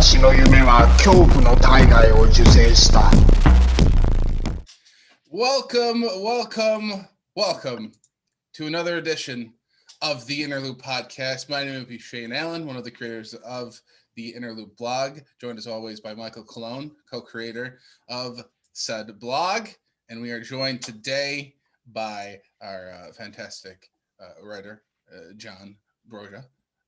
私の夢は恐怖の大概を受精した。Welcome to another edition of the Interloop Podcast. My name is Shane Allen, one of the creators of the Interloop blog, joined as always by Michael Colon, co-creator of said blog. And we are joined today by our fantastic writer, John Broja.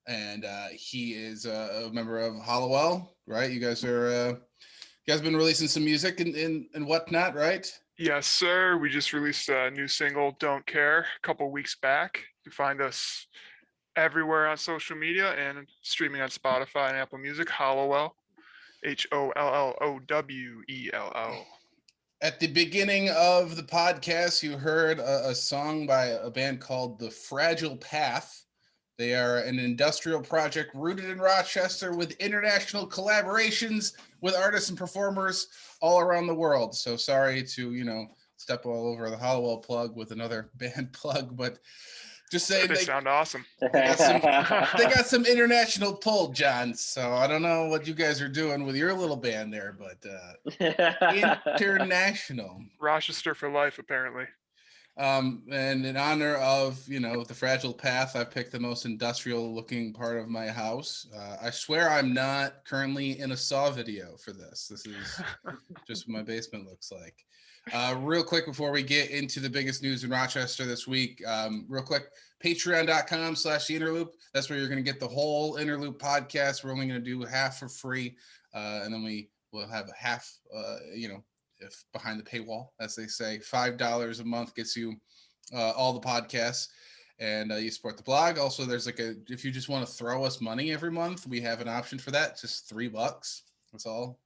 And he is a member of Hollowell, right? You guys been releasing some music and whatnot, right? Yes, sir. We just released a new single, Don't Care, a couple weeks back. You can find us everywhere on social media and streaming on Spotify and Apple Music. Hollowell, Hollowell. At the beginning of the podcast, you heard a song by a band called The Fragile Path. They are an industrial project rooted in Rochester with international collaborations with artists and performers all around the world. So sorry to, step all over the Hollowell plug with another band plug, but just saying they sound awesome. They got some international pull, John. So I don't know what you guys are doing with your little band there, but international. Rochester for life, apparently. And in honor of, the Fragile Path, I picked the most industrial looking part of my house. I swear I'm not currently in a Saw video for this. This is just what my basement looks like. Real quick before we get into the biggest news in Rochester this week, real quick, patreon.com/interloop. That's where you're going to get the whole Interloop podcast. We're only going to do half for free. And then we will have half, if behind the paywall, as they say. $5 a month gets you all the podcasts, and you support the blog. Also, there's if you just want to throw us money every month, we have an option for that. Just $3. That's all,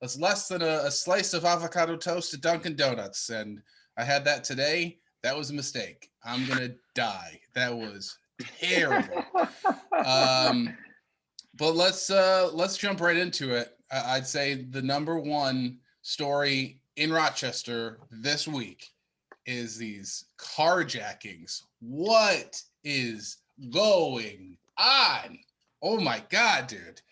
That's less than a slice of avocado toast at Dunkin' Donuts, and I had that today. That was a mistake. I'm gonna die. That was terrible. But let's jump right into it. I'd say the number one story in Rochester this week is these carjackings. What is going on? Oh my God, dude.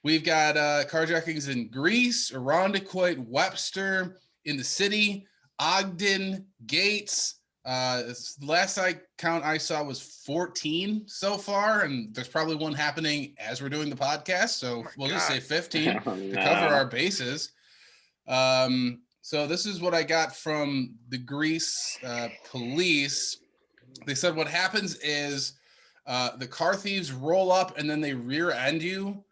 We've got carjackings in Greece, Irondequoit, Webster, in the city, Ogden, Gates. Last count I saw was 14 so far, and there's probably one happening as we're doing the podcast. So we'll just say 15 to cover our bases. So this is what I got from the Greece police. They said what happens is the car thieves roll up and then they rear end you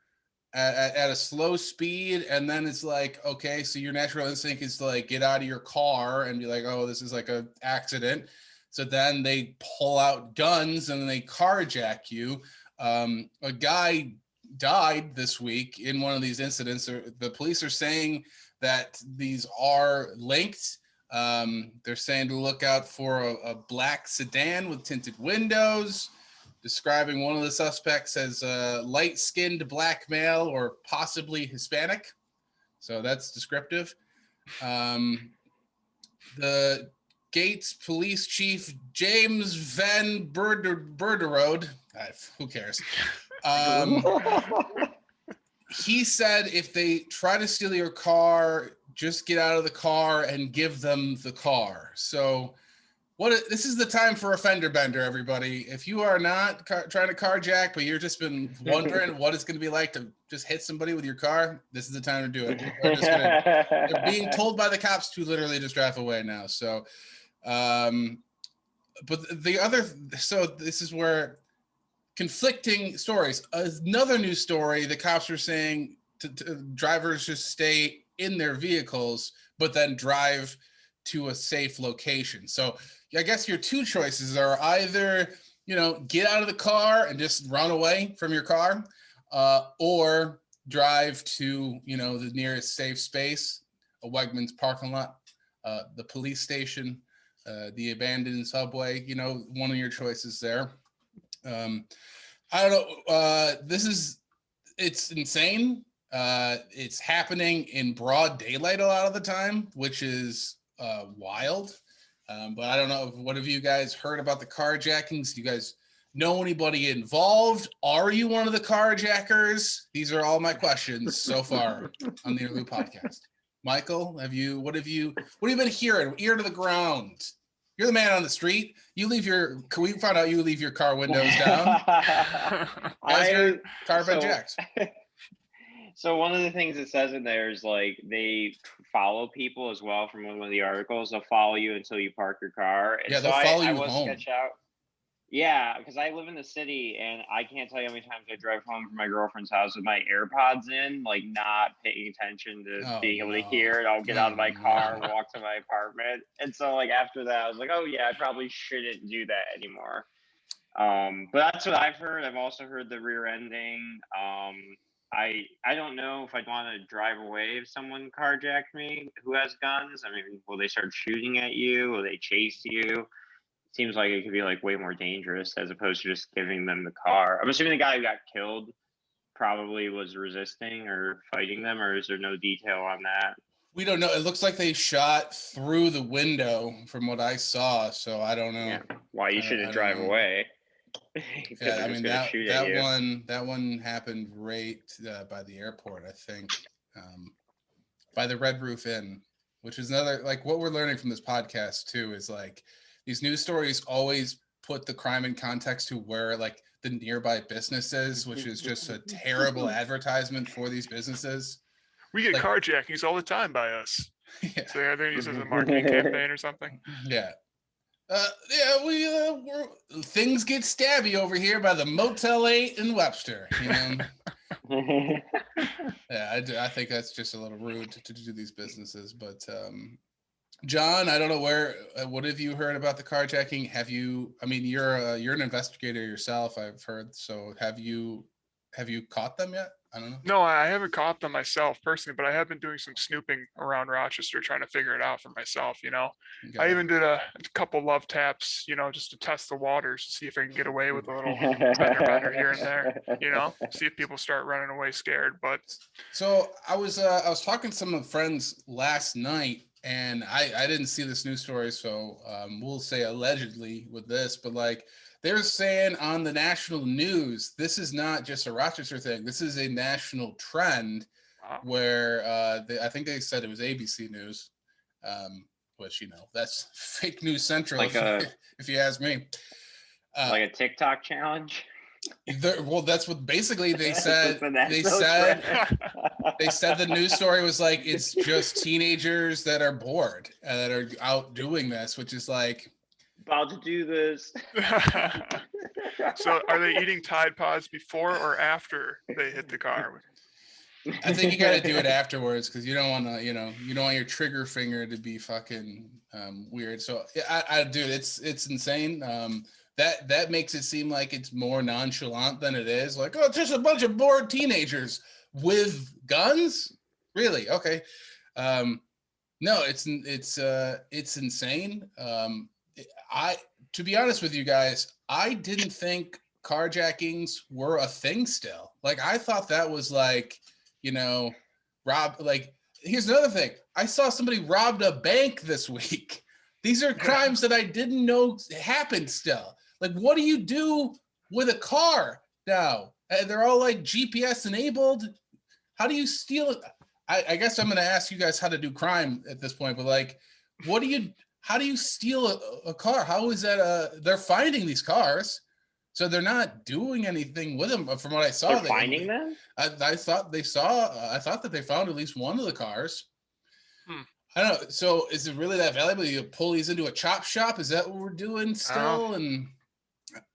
at a slow speed, and then it's like, okay, so your natural instinct is to get out of your car and be like, oh, this is like a accident. So then they pull out guns and then they carjack you. A guy died this week in one of these incidents. The police are saying that these are linked. They're saying to look out for a black sedan with tinted windows, describing one of the suspects as a light-skinned black male or possibly Hispanic. So that's descriptive. The Gates Police Chief James Van Berderode, who cares? He said if they try to steal your car, just get out of the car and give them the car. So this is the time for a fender bender, everybody. If you are not trying to carjack, but you're just been wondering what it's going to be like to just hit somebody with your car, this is the time to do it. They're being told by the cops to literally just drive away now. So, but so this is where conflicting stories. Another news story, the cops are saying to drivers just stay in their vehicles, but then drive to a safe location. So I guess your two choices are either, get out of the car and just run away from your car, or drive to, the nearest safe space, a Wegmans parking lot, the police station, the abandoned subway, one of your choices there. I don't know. It's insane. It's happening in broad daylight a lot of the time, which is wild. But I don't know. What have you guys heard about the carjackings? Do you guys Know anybody involved? Are you one of the carjackers? These are all my questions so far on the Interlude podcast. Michael, what have you been hearing? Ear to the ground. You're the man on the street. Can we find out you leave your car windows down? Has your car been jacked? So one of the things it says in there is like they follow people as well. From one of the articles, they'll follow you until you park your car. And yeah, they'll so follow you I was home. sketched out. Yeah, because I live in the city, and I can't tell you how many times I drive home from my girlfriend's house with my AirPods in, like not paying attention to being able to hear it. I'll get out of my car, walk to my apartment, and so like after that, I was like, oh yeah, I probably shouldn't do that anymore. But that's what I've heard. I've also heard the rear ending. I don't know if I'd want to drive away if someone carjacked me who has guns. I mean, will they start shooting at you? Will they chase you? Seems like it could be like way more dangerous as opposed to just giving them the car. I'm assuming the guy who got killed probably was resisting or fighting them, or is there no detail on that? We don't know. It looks like they shot through the window from what I saw, so I don't know. Yeah. Why you shouldn't drive away. Yeah, I mean that one happened right by the airport, I think, by the Red Roof Inn, which is another, like, what we're learning from this podcast too is like these news stories always put the crime in context to where like the nearby businesses, which is just a terrible advertisement for these businesses. We get carjackings all the time by us. Yeah. So I think this is a marketing campaign or something. Yeah. Things get stabby over here by the Motel 8 in Webster, you know. Yeah, I think that's just a little rude to do these businesses. But John, I don't know what have you heard about the carjacking? I mean, you're an investigator yourself, I've heard. So have you caught them yet? I don't know. No, I haven't caught them myself personally, but I have been doing some snooping around Rochester, trying to figure it out for myself. You know, okay. I even did a couple love taps, you know, just to test the waters, to see if I can get away with a little bender here and there. You know, see if people start running away scared. But so I was talking to some friends last night, and I didn't see this news story, so we'll say allegedly with this, but like, they're saying on the national news, this is not just a Rochester thing. This is a national trend. Wow. Where I think they said it was ABC News, which, you know, that's fake news central, like if you ask me. Like a TikTok challenge? Well, that's what basically they said. They said the news story was like, it's just teenagers that are bored that are out doing this, which is like, about to do this. So are they eating Tide Pods before or after they hit the car? I think you got to do it afterwards, because you don't want to, you don't want your trigger finger to be fucking weird. So dude, it's insane. That makes it seem like it's more nonchalant than it is. Like, oh, it's just a bunch of bored teenagers with guns. Really? Okay. No, it's insane. To be honest with you guys, I didn't think carjackings were a thing still. Like, I thought that was like, like, here's another thing. I saw somebody robbed a bank this week. These are crimes that I didn't know happened still. Like, what do you do with a car now? They're all like GPS enabled. How do you steal it? I guess I'm going to ask you guys how to do crime at this point, but like, how do you steal a car? How is that? They're finding these cars, so they're not doing anything with them. From what I saw, they're finding them. I thought that they found at least one of the cars. I don't know. So is it really that valuable? You pull these into a chop shop? Is that what we're doing still? And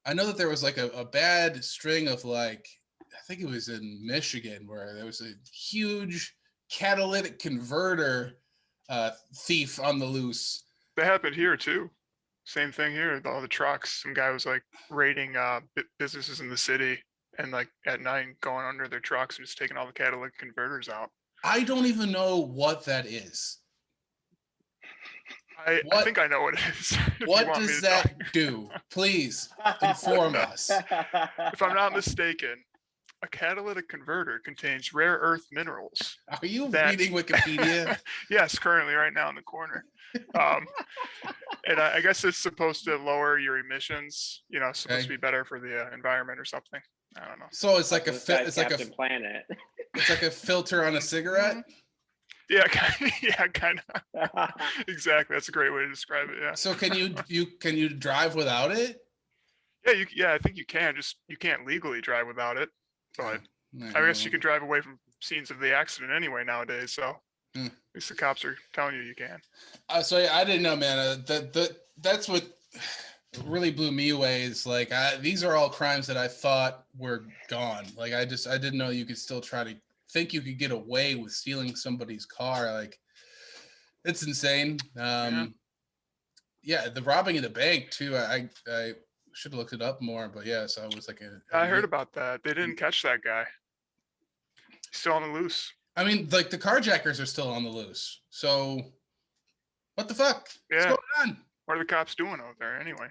I know that there was like a bad string of, like, I think it was in Michigan, where there was a huge catalytic converter thief on the loose. That happened here too. Same thing here. All the trucks. Some guy was like raiding businesses in the city, and like at night going under their trucks and just taking all the catalytic converters out. I don't even know what that is. I think I know what it is. What does that do? Please inform us. If I'm not mistaken, a catalytic converter contains rare earth minerals. Are you reading Wikipedia? Yes, currently right now in the corner. And I guess it's supposed to lower your emissions. You know, it's supposed to Okay. be better for the environment or something. I don't know. So it's like a This guy's it's like a Captain Planet. it's like a filter on a cigarette. Yeah, yeah, kind of. Exactly. That's a great way to describe it. Yeah. So can you drive without it? Yeah, I think you can. Just you can't legally drive without it, but I guess you can drive away from scenes of the accident anyway nowadays. So at least the cops are telling you can. So yeah, I didn't know, man. That's what really blew me away. Is like these are all crimes that I thought were gone. Like I didn't know you could still try to think you could get away with stealing somebody's car. Like it's insane. Yeah, the robbing of the bank too. I should have looked it up more, but yeah, so I was like, I heard about that. They didn't catch that guy. He's still on the loose. I mean, like the carjackers are still on the loose. So what the fuck? Yeah. What's going on? What are the cops doing out there anyway?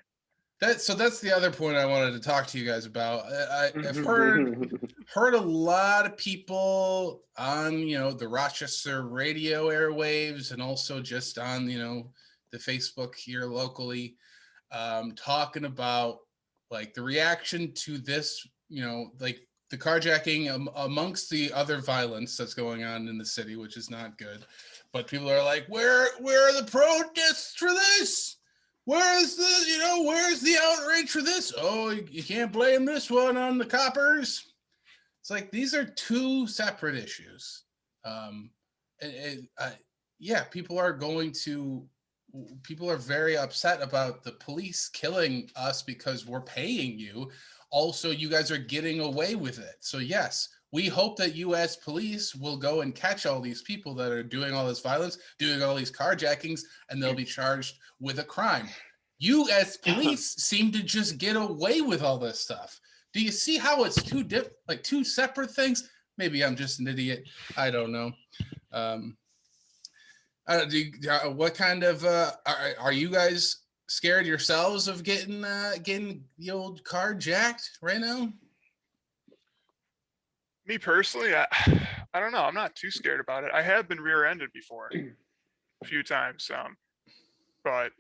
That's the other point I wanted to talk to you guys about. I've heard a lot of people on, the Rochester radio airwaves and also just on, the Facebook here locally, talking about like the reaction to this, like the carjacking amongst the other violence that's going on in the city, which is not good. But people are like, where are the protests for this? Where's the outrage for this? Oh, you can't blame this one on the coppers. It's like, these are two separate issues. Yeah, people are very upset about the police killing us because we're paying you. Also, you guys are getting away with it. So yes, we hope that U.S. police will go and catch all these people that are doing all this violence, doing all these carjackings, and they'll be charged with a crime. U.S. police seem to just get away with all this stuff. Do you see how it's two separate things? Maybe I'm just an idiot. I don't know. What kind of are you guys scared yourselves of getting the old car jacked right now? Me personally, I don't know. I'm not too scared about it. I have been rear-ended before a few times, but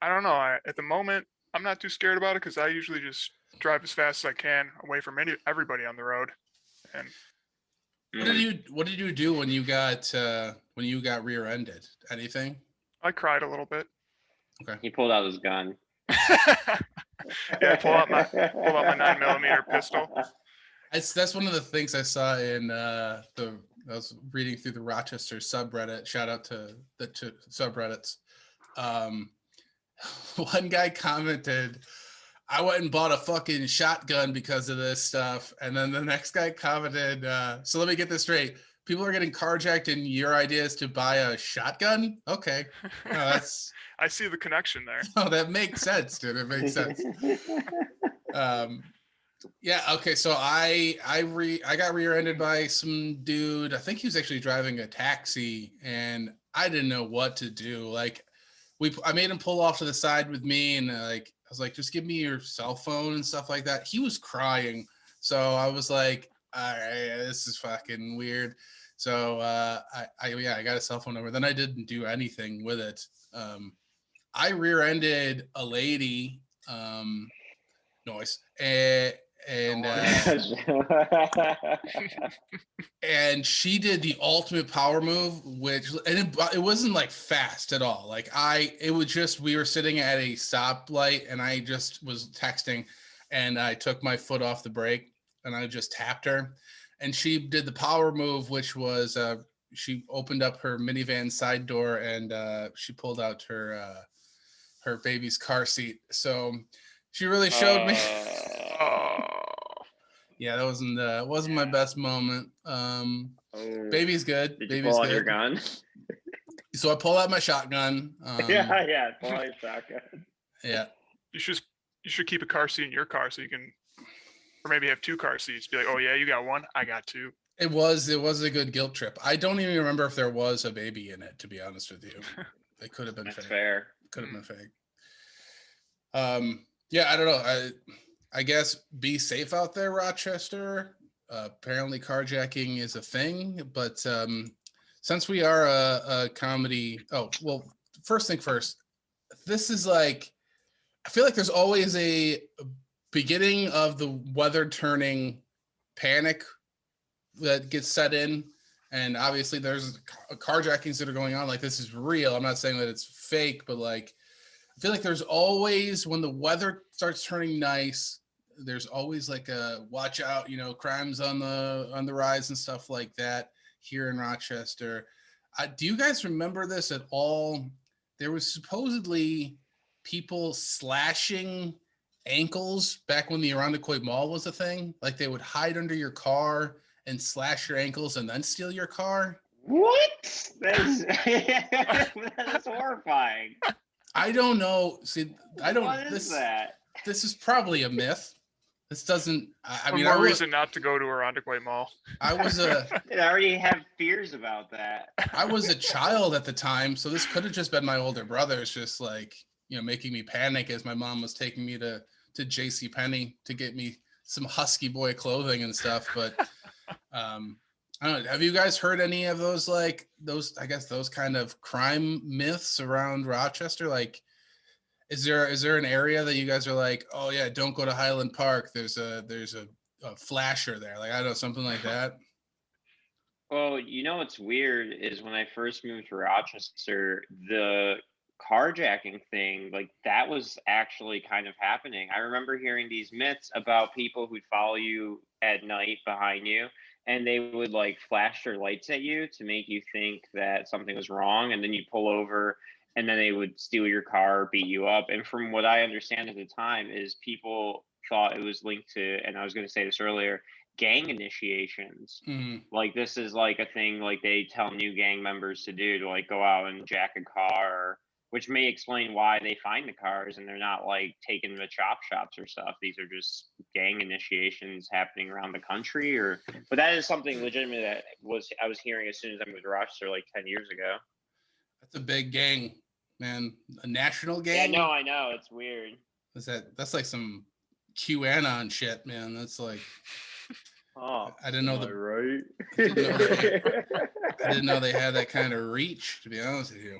I don't know. At the moment, I'm not too scared about it because I usually just drive as fast as I can away from everybody on the road. And what did you do when you got rear-ended? Anything? I cried a little bit. Okay. He pulled out his gun. Yeah, I pulled out my 9mm pistol. That's one of the things I saw in I was reading through the Rochester subreddit. Shout out to the subreddits. One guy commented, I went and bought a fucking shotgun because of this stuff. And then the next guy commented, so let me get this straight. People are getting carjacked and your idea is to buy a shotgun? Okay. No, that's I see the connection there. Oh, that makes sense, dude. It makes sense. Yeah, okay. So I got rear-ended by some dude. I think he was actually driving a taxi and I didn't know what to do. Like I made him pull off to the side with me and I was like, just give me your cell phone and stuff like that. He was crying. So I was like, all right, this is fucking weird. So I got a cell phone number. Then I didn't do anything with it. I rear-ended a lady, noise, and she did the ultimate power move, it wasn't like fast at all. Like we were sitting at a stoplight and I just was texting and I took my foot off the brake and I just tapped her and she did the power move, which was she opened up her minivan side door and she pulled out her baby's car seat. So she really showed me. Yeah, that wasn't my best moment. Baby's good. Did Baby's you pull out good. your gun? So I pull out my shotgun. Yeah, pull out your shotgun. Yeah. You should keep a car seat in your car so you can, or maybe have two car seats. Be like, oh yeah, you got one, I got two. It was a good guilt trip. I don't even remember if there was a baby in it, to be honest with you. It could have been That's fake. fair. Could have been fake. Yeah, I don't know. I guess be safe out there, Rochester. Apparently carjacking is a thing, but since we are a comedy, first thing first, this is like, I feel like there's always a beginning of the weather turning panic that gets set in. And obviously there's carjackings that are going on. Like, this is real. I'm not saying that it's fake, but like, I feel like there's always, when the weather starts turning nice, there's always like a watch out, crimes on the rise and stuff like that here in Rochester. Do you guys remember this at all? There was supposedly people slashing ankles back when the Irondequoit Mall was a thing. Like, they would hide under your car and slash your ankles and then steal your car. What? That is horrifying. I don't know. See, I don't. What is that? This is probably a myth. This doesn't. I mean, more reason not to go to Irondequoit Mall. I already have fears about that. I was a child at the time, so this could have just been my older brothers, just like, making me panic as my mom was taking me to JCPenney to get me some Husky Boy clothing and stuff. But I don't know. Have you guys heard any of those, like those kind of crime myths around Rochester? Like, is there an area that you guys are like, oh yeah, don't go to Highland Park, there's a flasher there, like, I don't know, something like that? Well, what's weird is when I first moved to Rochester, the carjacking thing, like, that was actually kind of happening. I remember hearing these myths about people who'd follow you at night behind you, and they would like flash their lights at you to make you think that something was wrong, and then you pull over, and then they would steal your car, beat you up. And from what I understand at the time is people thought it was linked to, and I was going to say this earlier, gang initiations. Like, this is like a thing like they tell new gang members to do, to like go out and jack a car, which may explain why they find the cars and they're not like taking them to chop shops or stuff. These are just gang initiations happening around the country. But that is something legitimate that I was hearing as soon as I moved to Rochester like 10 years ago. That's a big gang, man. A national gang. Yeah, no, I know, it's weird. That's like some QAnon shit, man. That's like, oh, I didn't know right. I didn't know they had that kind of reach, to be honest with you.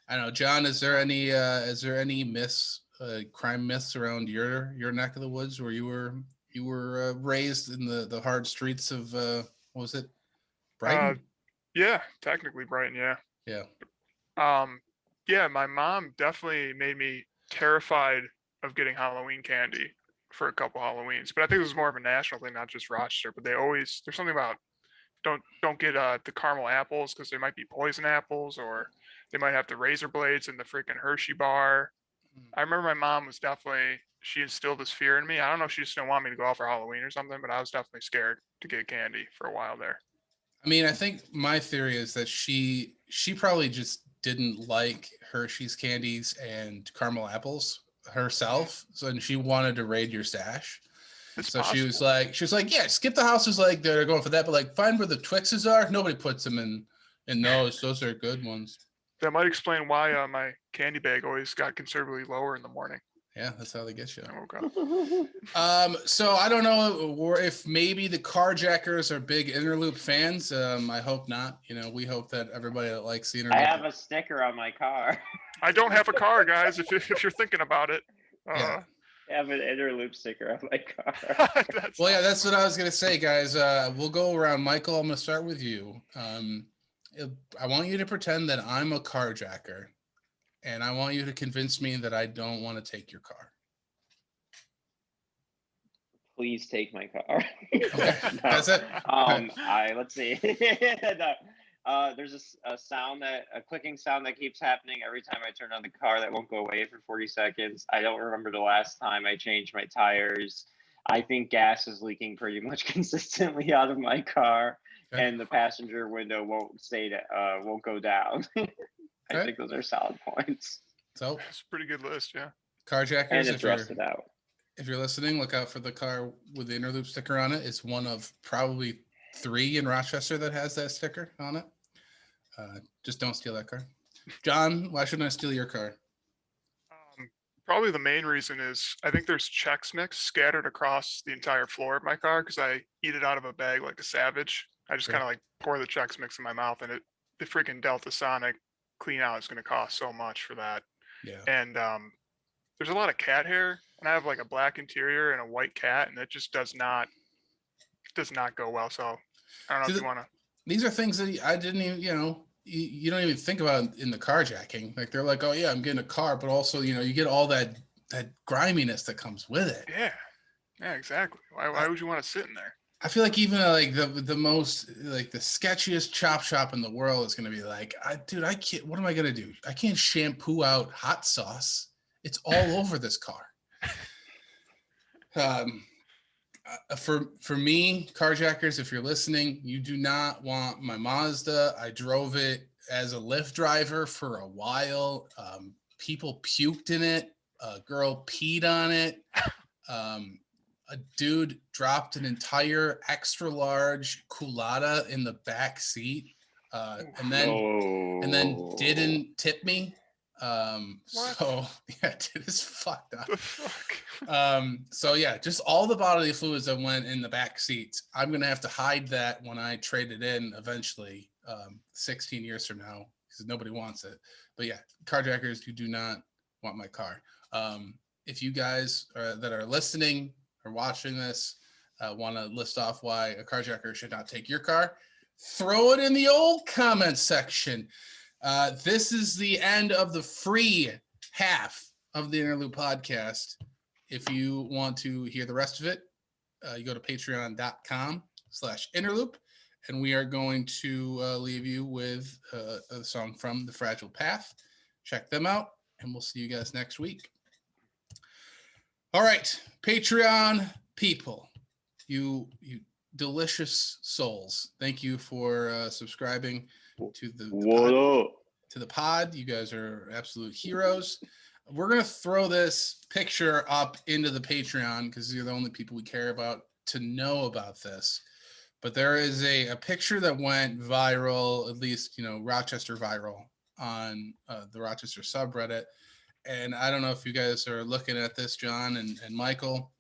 I don't know, John, is there any myths, crime myths around your neck of the woods where you were raised in the hard streets of what was it, Brighton? Yeah, technically Brighton, yeah. Yeah, my mom definitely made me terrified of getting Halloween candy for a couple Halloweens, but I think it was more of a national thing, not just Rochester. But there's something about don't get the caramel apples because they might be poison apples, or they might have the razor blades in the freaking Hershey bar. I remember my mom was she instilled this fear in me. I don't know if she just didn't want me to go out for Halloween or something, but I was definitely scared to get candy for a while there. I mean, I think my theory is that she probably just didn't like Hershey's candies and caramel apples herself, and she wanted to raid your stash. So possible. She was like, yeah, skip the houses, like they're going for that, but like find where the Twixes are. Nobody puts them in those. Those are good ones. That might explain why my candy bag always got considerably lower in the morning. Yeah, that's how they get you. Okay. So I don't know if maybe the carjackers are big Interloop fans. I hope not. We hope that everybody that likes the Interloop. I have a sticker on my car. I don't have a car, guys. If you're thinking about it. Yeah. I have an Interloop sticker on my car. Well, yeah, that's what I was gonna say, guys. We'll go around. Michael, I'm gonna start with you. I want you to pretend that I'm a carjacker, and I want you to convince me that I don't want to take your car. Please take my car. Okay, no. That's it. Let's see. There's a clicking sound that keeps happening every time I turn on the car that won't go away for 40 seconds. I don't remember the last time I changed my tires. I think gas is leaking pretty much consistently out of my car, and the passenger window won't go down. I think those are solid points. So it's a pretty good list, yeah. Carjackers, and it's rusted out. If you're listening, look out for the car with the Interloop sticker on it. It's one of probably 3 in Rochester that has that sticker on it. Just don't steal that car. John, why shouldn't I steal your car? Probably the main reason is I think there's Chex Mix scattered across the entire floor of my car because I eat it out of a bag like a savage. I just kind of like pour the Chex Mix in my mouth, and the freaking Delta Sonic clean out is going to cost so much for that. Yeah. And there's a lot of cat hair, and I have like a black interior and a white cat, and it just does not go well. So I don't know if you want to. These are things that I didn't even, you don't even think about in the carjacking. Like they're like, oh yeah, I'm getting a car, but also, you get all that griminess that comes with it. Yeah, exactly. Why would you want to sit in there? I feel like even like the most like the sketchiest chop shop in the world is going to be like, I can't, what am I going to do? I can't shampoo out hot sauce. It's all over this car. For me, carjackers, if you're listening, you do not want my Mazda. I drove it as a Lyft driver for a while. People puked in it. A girl peed on it. A dude dropped an entire extra large culotta in the back seat, and then didn't tip me. So yeah, it is fucked up. So yeah, just all the bodily fluids that went in the back seats. I'm gonna have to hide that when I trade it in eventually, 16 years from now, because nobody wants it. But yeah, carjackers, you do not want my car. If you guys that are listening or watching this want to list off why a carjacker should not take your car, throw it in the old comment section. This is the end of the free half of the Interloop podcast. If you want to hear the rest of it, you go to patreon.com/interloop, and we are going to leave you with a song from The Fragile Path. Check them out, and we'll see you guys next week. All right, Patreon people, you delicious souls. Thank you for subscribing to the pod. You guys are absolute heroes. We're gonna throw this picture up into the Patreon because you're the only people we care about to know about this. But there is a picture that went viral, at least Rochester viral, on the Rochester subreddit. And I don't know if you guys are looking at this, John and Michael.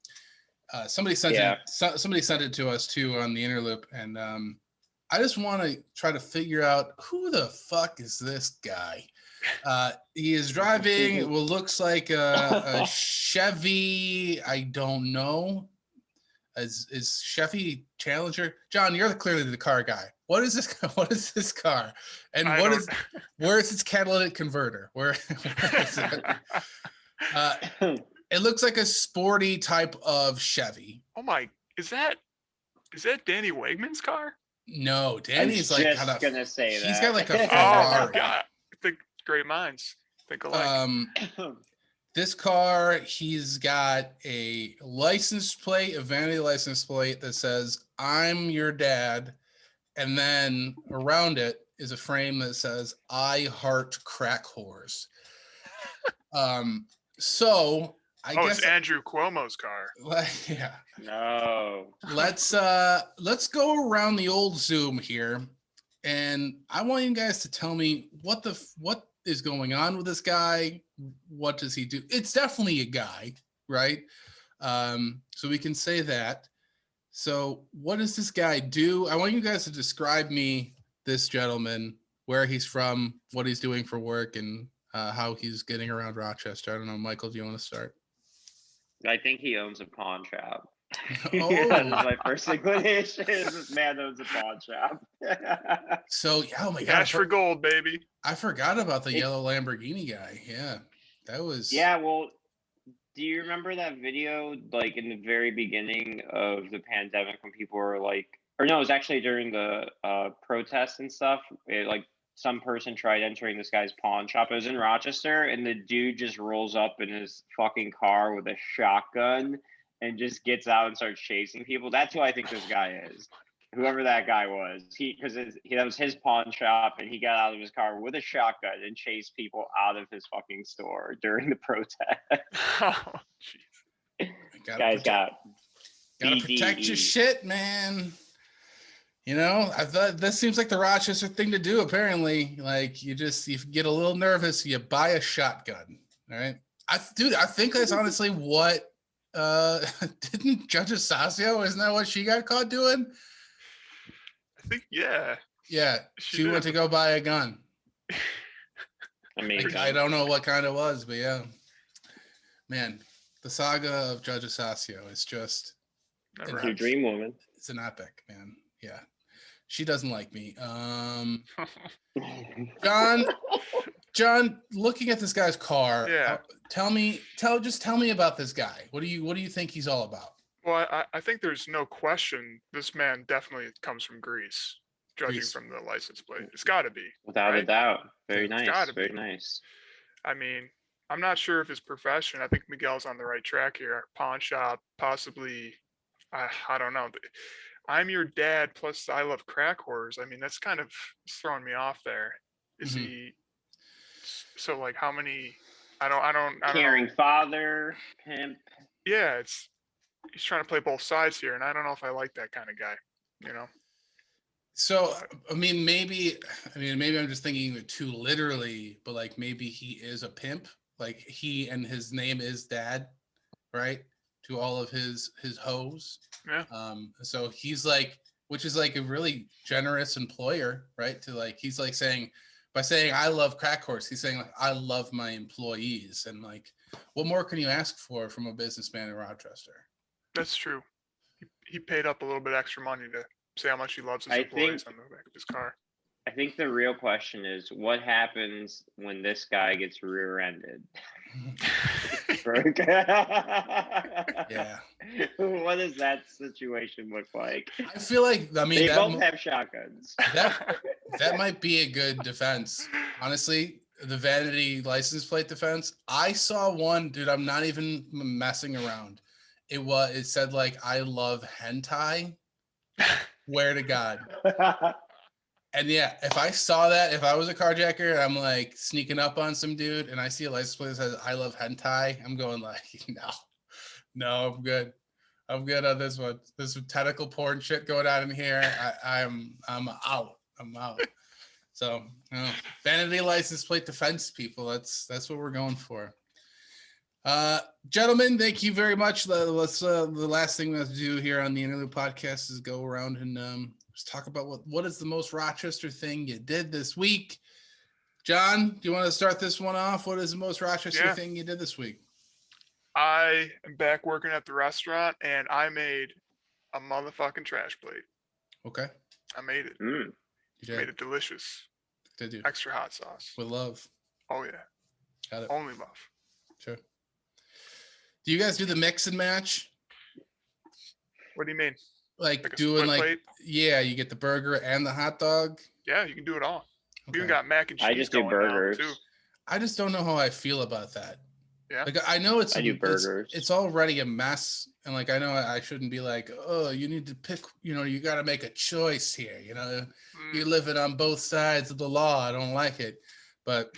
Somebody sent it to us too on the Interloop, and I just want to try to figure out who the fuck is this guy. He is driving what looks like a Chevy. I don't know. Is Chevy Challenger? John, you're clearly the car guy. What is this? What is this car? And where is its catalytic converter? Where is it? It looks like a sporty type of Chevy. Oh my! Is that Danny Wegman's car? No, Danny's like just gonna say he's that. got like a Ferrari. Oh my god! I think great minds think alike. This car, he's got a license plate, a vanity license plate that says "I'm your dad," and then around it is a frame that says "I heart crack whores." So I guess it's Andrew Cuomo's car. Yeah. No. Let's go around the old Zoom here, and I want you guys to tell me what is going on with this guy. What does he do? It's definitely a guy, right? So we can say that. So what does this guy do? I want you guys to describe this gentleman, where he's from, what he's doing for work, and how he's getting around Rochester. I don't know, Michael, do you want to start? I think he owns a pawn shop. Oh. That is my first inclination. This man owns a pawn shop. So, oh my God. Cash for gold, baby. I forgot about the yellow Lamborghini guy. Yeah, that was. Yeah, well, do you remember that video, like in the very beginning of the pandemic, when people were like, or no, it was actually during the protests and stuff. Some person tried entering this guy's pawn shop. It was in Rochester, and the dude just rolls up in his fucking car with a shotgun and just gets out and starts chasing people. That's who I think this guy is. Whoever that guy was, that was his pawn shop, and he got out of his car with a shotgun and chased people out of his fucking store during the protest. Oh, jeez. Guy's gotta protect your shit, man. I thought this seems like the Rochester thing to do. Apparently, like you get a little nervous, you buy a shotgun. All right, I think that's honestly what didn't Judge Asasio? Isn't that what she got caught doing? I think, yeah. Yeah, she went to go buy a gun. Amazing. I don't know what kind it was, but yeah, man, the saga of Judge Asasio is just Never Your dream woman. it's an epic, man. Yeah, she doesn't like me. John, looking at this guy's car, Yeah. tell me about this guy. What do you think he's all about? Well, I think there's no question this man definitely comes from Greece, judging Greece. from the license plate. It's got to be. Without a right? doubt. Very It's nice. gotta Very be. nice. I mean, I'm not sure if his profession. I think Miguel's on the right track here. Pawn shop, possibly. I don't know. I'm your dad. Plus, I love crack whores. I mean, that's kind of throwing me off there. Is Mhm. he? So, like, how many? I don't Caring know. father, pimp. Yeah, he's trying to play both sides here, and I don't know if I like that kind of guy. You know. So, maybe I'm just thinking it too literally, but like maybe he is a pimp. Like and his name is Dad, right? To all of his hoes. Yeah. So he's like, which is like a really generous employer, right? To like, he's like saying, by saying I love crack horse, he's saying like I love my employees, and like, what more can you ask for from a businessman in Rochester? That's true. He paid up a little bit extra money to say how much he loves his I employees think- on the back of his car. I think the real question is what happens when this guy gets rear-ended? Yeah. What does that situation look like? I feel like They that both have shotguns. that might be a good defense. Honestly, the vanity license plate defense. I saw one, dude. I'm not even messing around. It said like I love hentai. Where to God. And yeah, if I saw that, if I was a carjacker and I'm like sneaking up on some dude and I see a license plate that says I love hentai, I'm going like, no, I'm good. I'm good on this one. There's some tentacle porn shit going on in here. I'm out. I'm out. So vanity license plate defense, people. That's what we're going for. Gentlemen, thank you very much. Let's the last thing we have to do here on the Interlude podcast is go around and let's talk about what is the most Rochester thing you did this week. John, do you want to start this one off? What is the most Rochester thing you did this week? I am back working at the restaurant, and I made a motherfucking trash plate. Okay. I made it. Mm. You did. Made it delicious. Did you? Extra hot sauce. With love. Oh yeah. Got it. Only love. Sure. Do you guys do the mix and match? What do you mean? Like a doing split like plate? Yeah, you get the burger and the hot dog. Yeah, you can do it all. Okay. You even got mac and cheese. I just do going now, burgers. too. I just don't know how I feel about that. Yeah. Like I know I do burgers. It's already a mess, and like I know I shouldn't be like, oh, you need to pick. You got to make a choice here. You're living on both sides of the law. I don't like it, but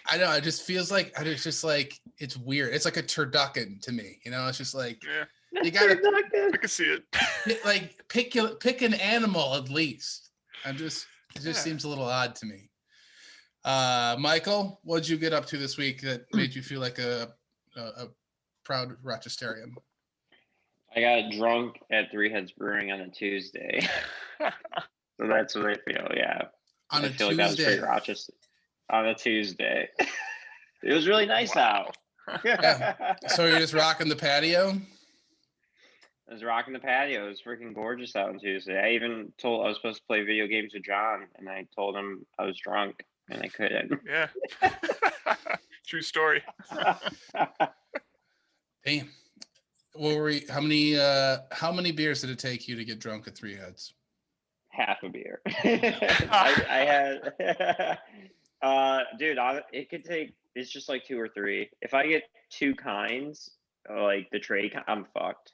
I know it just feels like it's just like it's weird. It's like a turducken to me. It's just like Yeah, you gotta I can see it. like pick an animal at least. It just Yeah. seems a little odd to me. Michael, what'd you get up to this week that made you feel like a proud Rochesterian? I got drunk at Three Heads Brewing on a Tuesday. So that's what I feel, yeah. On I a feel like that was Tuesday. pretty Rochester. On a Tuesday. It was really nice out. Yeah. So you're just rocking the patio? I was rocking the patio. It was freaking gorgeous out on Tuesday. I even told I was supposed to play video games with John, and I told him I was drunk and I couldn't. Yeah. True story. Damn. How many beers did it take you to get drunk at Three Heads? Half a beer. I had, dude, it could take. It's just like 2 or 3. If I get 2 kinds, like the trade, I'm fucked.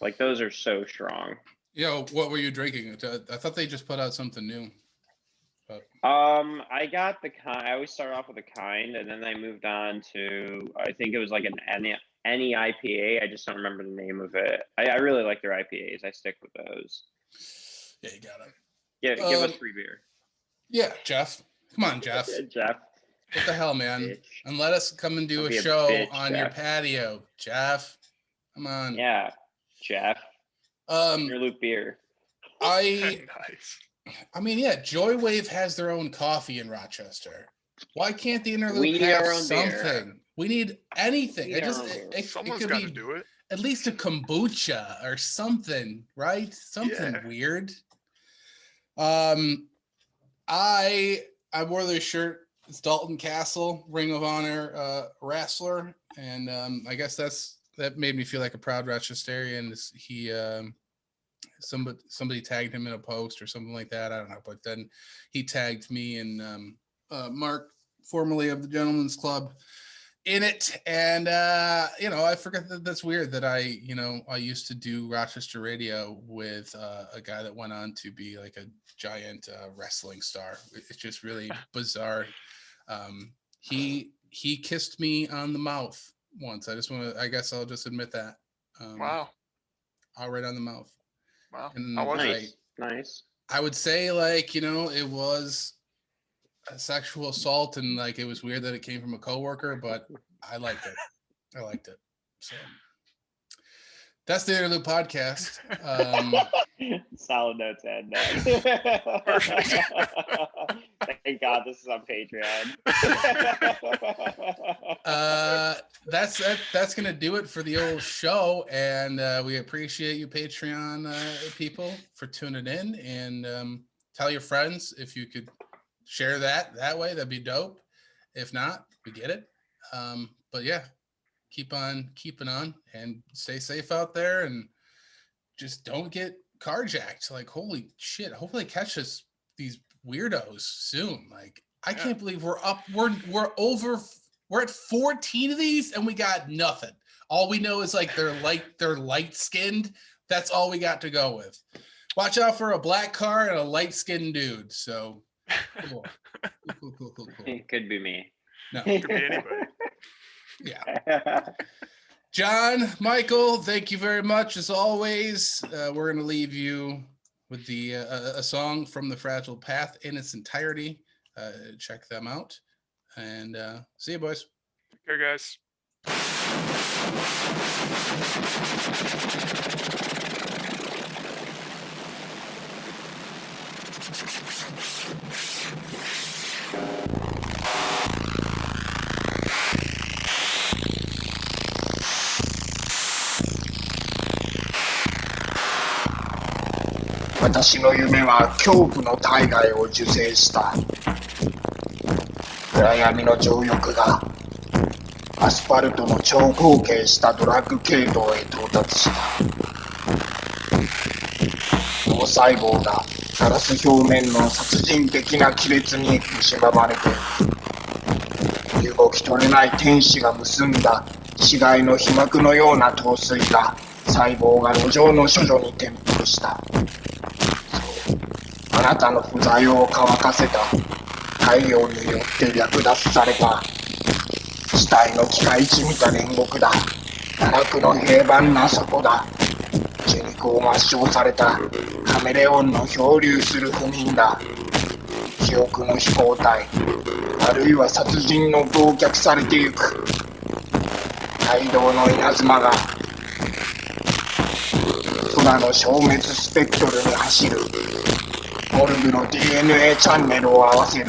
Like those are so strong. What were you drinking? I thought they just put out something new. I got the kind. I always start off with a kind, and then I moved on to. I think it was like an any IPA. I just don't remember the name of it. I really like their IPAs. I stick with those. Yeah, you got it. Give us free beer. Yeah, Jeff. Come on, Jeff. Jeff. What the hell, man? Bitch. And let us come and do Don't a be a show bitch, on your Jeff. patio, Jeff. Come on. Yeah, Jeff. Interloop beer. I Nice. mean, yeah, Joy Wave has their own coffee in Rochester. Why can't the We interlude need have our own beer. something? We need anything. We It need our just own beer. it Someone's could got to be do it. at least a kombucha or something, right? Something Yeah. weird. I wore this shirt. It's Dalton Castle, Ring of Honor wrestler, and I guess that made me feel like a proud Rochesterian. He somebody tagged him in a post or something like that. I don't know, but then he tagged me and Mark, formerly of the Gentleman's Club, in it. And I forget that's weird that I used to do Rochester radio with a guy that went on to be like a giant wrestling star. It's just really bizarre. He kissed me on the mouth once. I guess I'll just admit that. Wow. All right on the mouth. Wow. And How was Nice. it? Nice. I would say it was a sexual assault, and like it was weird that it came from a coworker, but I liked it. So that's the Interlude Podcast. Solid notes, Ed. Perfect. Thank God this is on Patreon. That's gonna do it for the old show, and we appreciate you Patreon people for tuning in, and tell your friends if you could share that way, that'd be dope. If not, we get it. But yeah, keep on keeping on and stay safe out there, and just don't get carjacked. Like, holy shit, hopefully catch us these weirdos soon. Like, I can't believe we're at 14 of these and we got nothing. All we know is like they're light skinned. That's all we got to go with. Watch out for a black car and a light skinned dude. So cool. It could be me. No, Could be anybody. yeah. John, Michael, thank you very much as always. We're gonna leave you with a song from The Fragile Path in its entirety. Check them out, and see you, boys. Take care, guys.私の夢は恐怖の大概を受精した。暗闇の情欲がアスファルトの超合計したドラッグ系統へ到達した。脳細胞がガラス表面の殺人的な亀裂に蝕まれている。身動き取れない天使が結んだ死骸の皮膜のような陶酔が細胞が路上の処女に転覆した。あなたの不在を乾かせた太陽によって略奪された死体の機械じみた煉獄だ。堕落の平凡な底だ。血肉を抹消されたカメレオンの漂流する不眠だ。記憶の飛行体あるいは殺人の忘却されてゆく街道の稲妻が空の消滅スペクトルに走る。モルグの DNA チャンネルを合わせる。遺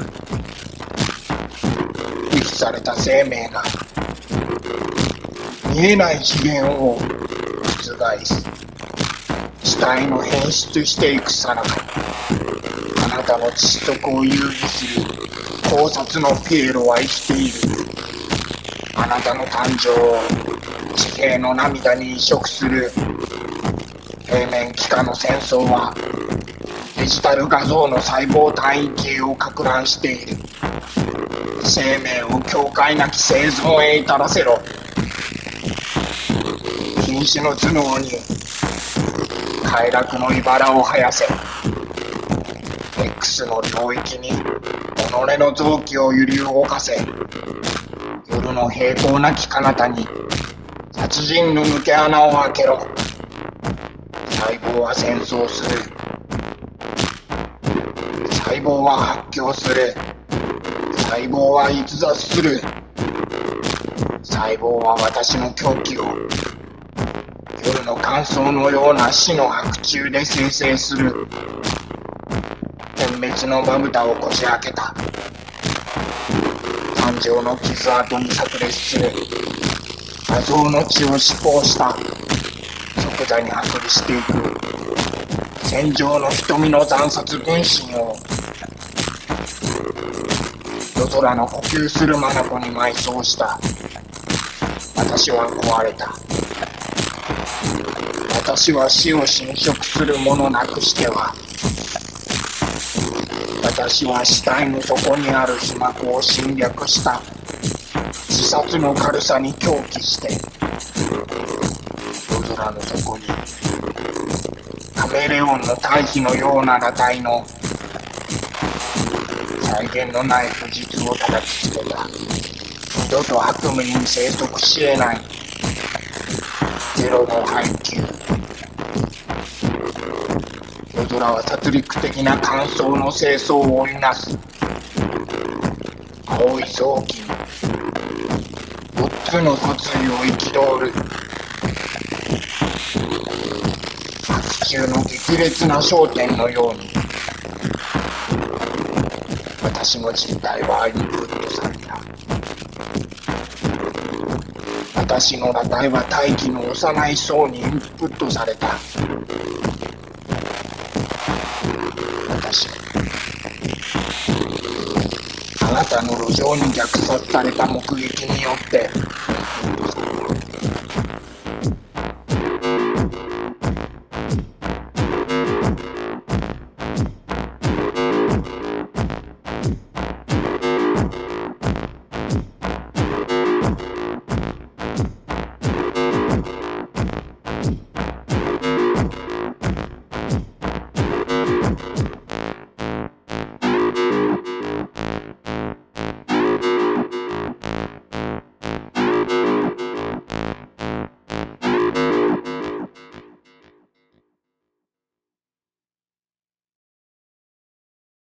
棄された生命が見えない次元を覆す。死体の変質していくさなかあなたの窒息を優位する考察のピエロは生きている。あなたの誕生を地平の涙に移植する。平面幾何の戦争はデジタル画像の細胞単位系を撹乱している。生命を境界なき生存へ至らせろ。瀕死の頭脳に快楽の茨を生やせ。X の領域に己の臓器を揺り動かせ。夜の平行なき彼方に殺人の抜け穴を開けろ。細胞は戦争する。細胞は発狂する。細胞は逸脱する。細胞は私の狂気を夜の乾燥のような死の白昼で生成する。点滅のまぶたをこじ開けた。上の傷跡に炸裂する画像の血を施行した即座に剥離していく戦場の瞳の惨殺分身を夜空の呼吸する眼に埋葬した私は壊れた私は死を侵食するものなくしては私は死体の底にある皮膜を侵略した自殺の軽さに狂気して夜空の底にカメレオンの対比のような裸体の際限のない不実を叩きつけた二度と悪夢に生息し得ないゼロの配給夜空は殺戮的な乾燥の清掃を織りなす青い臓器4つの殺意を憤る白球の激烈な焦点のように私の実体はインプットされた私の裸体は大気の幼い層にインプットされた私あなたの路上に虐殺された目撃によって